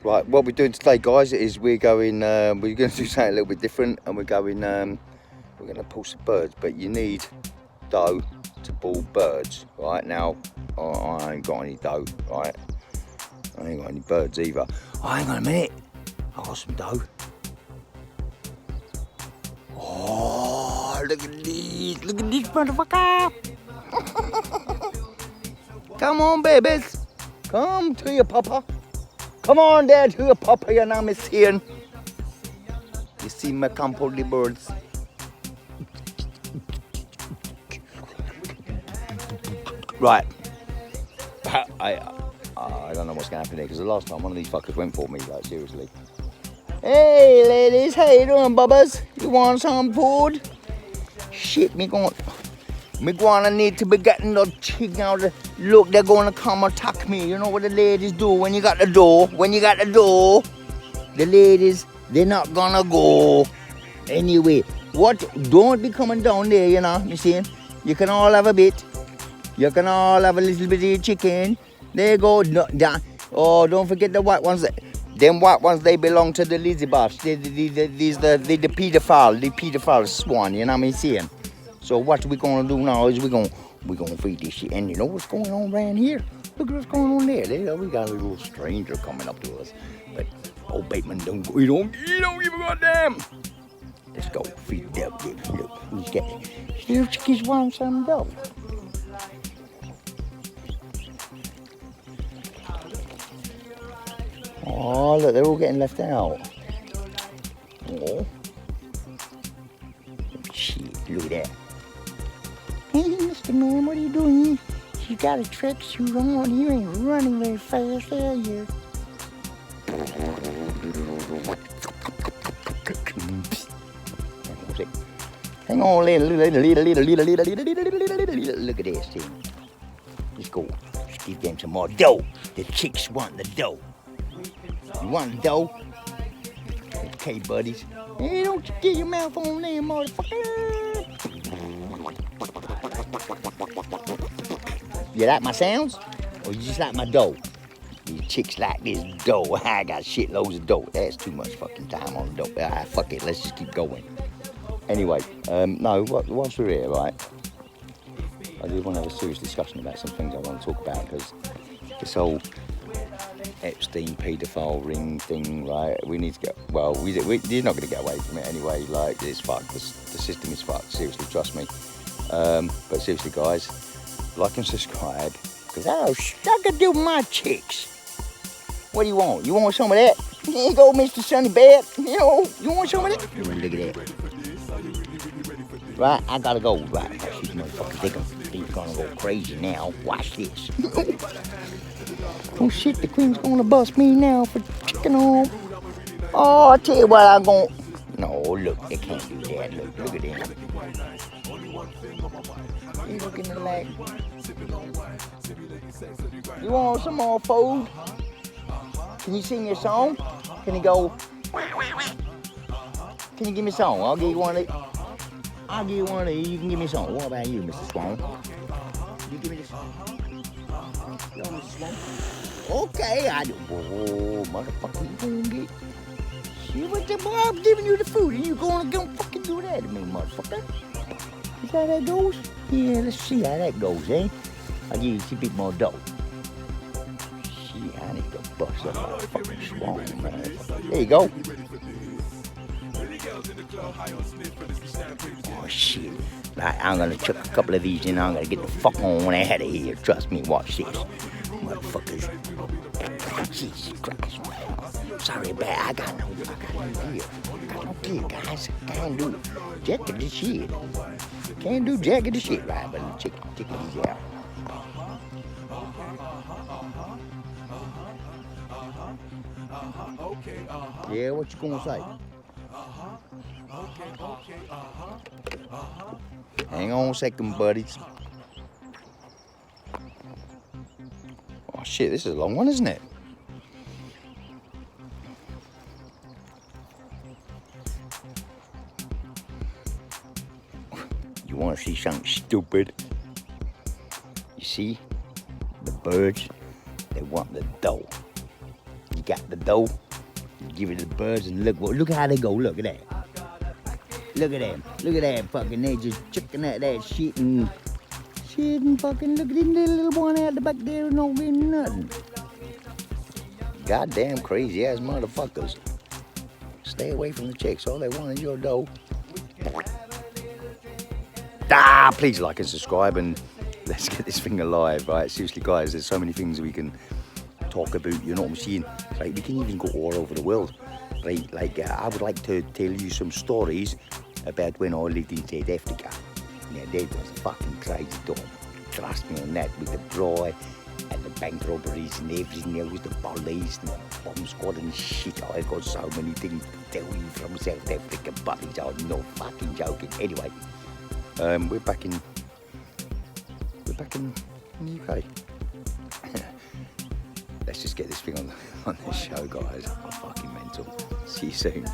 Right, what we're doing today, guys, is we're going to do something a little bit different, and we're going to pull some birds. But you need dough to pull birds, right? Now, I ain't got any dough, right? I ain't got any birds either. Oh, hang on a minute, I got some dough. Oh, look at this motherfucker! Come on, babies, come to your papa. Come on there to your papa, your name is here. You see my campo the birds. Right. I don't know what's going to happen here, because the last time one of these fuckers went for me, like, seriously. Hey, ladies, how you doing, bubbas? You want some food? Shit, me gonna need to be getting the chicken out. Look, they're gonna come attack me. You know what the ladies do when you got the door? The ladies, they're not gonna go. Anyway, don't be coming down there, you know, you see? You can all have a bit. You can all have a little bit of chicken. There you go. Oh, don't forget the white ones. Them white ones, they belong to the lizzy boss. The pedophile swan, you know what I'm saying? So what we're gonna do now is we're gonna feed this shit. And you know what's going on around here? Look at what's going on there. We got a little stranger coming up to us. But old Bateman don't give a goddamn. Let's go feed them. Look, who's getting? Little chickies want some dough. Oh, look, they're all getting left out. Oh. Shit, look at that. Hey, Mr. Man, what are you doing? You got a tracksuit on. You ain't running very fast, are you? Hang on, look at this thing. Let's go. Let's give them some more dough. The chicks want the dough. You want the dough? Okay, buddies. Hey, don't you get your mouth on there, motherfucker. You like my sounds? Or you just like my dough? These chicks like this dough. I got shitloads of dough. That's too much fucking time on the dough. Fuck it, let's just keep going. Anyway, no, whilst we're here, right, I do want to have a serious discussion about some things I want to talk about, because this whole Epstein paedophile ring thing, right, we need to get, well, you're not going to get away from it anyway. Like, it's fucked, the system is fucked, seriously, trust me. But seriously, guys, like and subscribe, because I can do my chicks. What do you want? You want some of that? Here you go, Mr. Sunny Bad. You want some of that? Look at that. Right, I gotta go. Right, these motherfuckers, they're gonna go crazy now. Watch this. Oh shit, the queen's gonna bust me now for chicken home. Oh, I tell you what, I'm gonna. No, look, they can't do that. Look at them. You looking at like. You want some more food? Can you sing your song? Can you go? Can you give me a song? I'll give you one of these. I'll give you one of these. You can give me a song. What about you, Mr. Swan? You give me this song. You want Mr. Swan? Okay, I do. Oh, motherfucker, you gonna get. See what the boy, I'm giving you the food, and you gonna fucking do that to me, motherfucker. Is that how that goes? Yeah, let's see how that goes, eh? I'll give you a bit more dough. Shit, I need to bust that motherfucking Swan, man. There you go. Oh shit. Right, I'm gonna chuck a couple of these in. I'm gonna get the fuck on out of here. Trust me, watch this. Motherfuckers. Jesus Christ, man. Sorry, bad. I got no gear, guys. Can't do jack of the shit. Can't do jack of the shit, right? But check these out. Yeah, what you gonna say? Hang on a second, buddies. Oh shit, this is a long one, isn't it? You want to see something stupid? You see, the birds, they want the dough. You got the dough. Give it to the birds and look how they go. Look at that. Look at them. Look at that fucking. They just chucking at that shit and fucking look at this little one out the back there not getting nothing. Goddamn crazy ass motherfuckers. Stay away from the chicks. All they want is your dough. Please like and subscribe and let's get this thing alive, right? Seriously, guys, there's so many things we can talk about, you know what I'm saying? Like, we can even go all over the world. Right? Like, I would like to tell you some stories about when I lived in South Africa. Yeah, that was a fucking crazy time. Trust me on that, with the braai and the bank robberies and everything else, the police and the bomb squad and shit. I got so many things to tell you from South Africa, buddies. I'm not fucking joking. Anyway, we're back in the UK. Let's just get this thing on the show, guys. I'm fucking mental. See you soon.